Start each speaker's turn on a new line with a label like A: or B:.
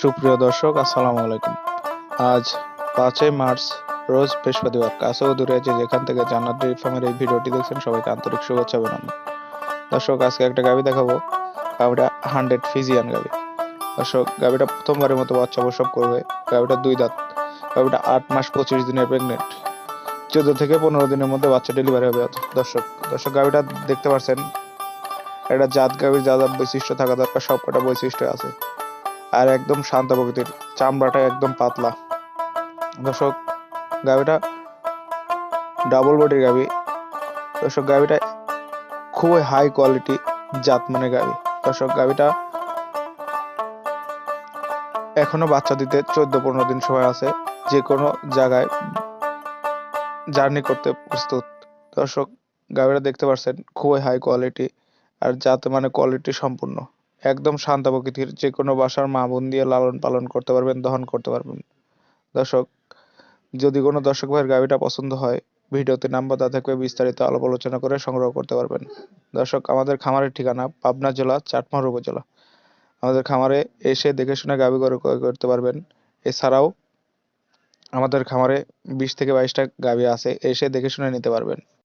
A: সুপ্রিয় দর্শক, আসসালামু আলাইকুম। আজ ৫ই মার্চ, রোজ বৃহস্পতিবার। কাছে ও দূরে যে যেখান থেকে জান্নাত ডেইরি ফার্মের এই ভিডিওটি দেখছেন, সবাইকে আন্তরিক শুভেচ্ছা অভিনন্দন। দর্শক, আজকে একটা গাভী দেখাবো। গাভীটা 100 ফিজিয়ান গাভী। দর্শক, গাভীটা প্রথমবারের মতো বাচ্চা প্রসব করবে। গাভীটা 2 দাঁত। গাভীটা 8 মাস 25 দিনের প্রেগনেন্ট। 14 থেকে 15 দিনের মধ্যে বাচ্চা ডেলিভারি হবে। দর্শক, গাভীটা দেখতে পাচ্ছেন, একটা জাত গাভীর যা যা বৈশিষ্ট্য থাকা দরকার সবকটা বৈশিষ্ট্য আছে। আর একদম শান্ত প্রকৃতির, চামড়াটা একদম পাতলা। দর্শক, গাভীটা ডাবল বডির গাভী। দর্শক, গাভীটা খুবই হাই কোয়ালিটি জাত মানে গাভী। দর্শক, গাভীটা এখনো বাচ্চা দিতে 14-15 দিন সময় আছে। যে কোনো জায়গায় জার্নি করতে প্রস্তুত। দর্শক, গাভীটা দেখতে পাচ্ছেন খুবই হাই কোয়ালিটি, আর জাত মানে কোয়ালিটি সম্পূর্ণ। একদম শান্ত প্রকৃতির, যে কোনো বাসার মা বোন দিয়ে লালন পালন করতে পারবেন, দহন করতে পারবেন। দর্শক, যদি কোনো দর্শক ভাইয়ের গাভীটা পছন্দ হয়, ভিডিওতে নাম্বার দেওয়া থাকবে, বিস্তারিত আলাপ আলোচনা করে সংগ্রহ করতে পারবেন। দর্শক, আমাদের খামারের ঠিকানা পাবনা জেলা চাটমোহর উপজেলা। আমাদের খামারে এসে দেখে শুনে গাভী গরু ক্রয় করতে পারবেন। এছাড়াও আমাদের খামারে 20 থেকে 22টা গাভী আছে, এসে দেখে শুনে নিতে পারবেন।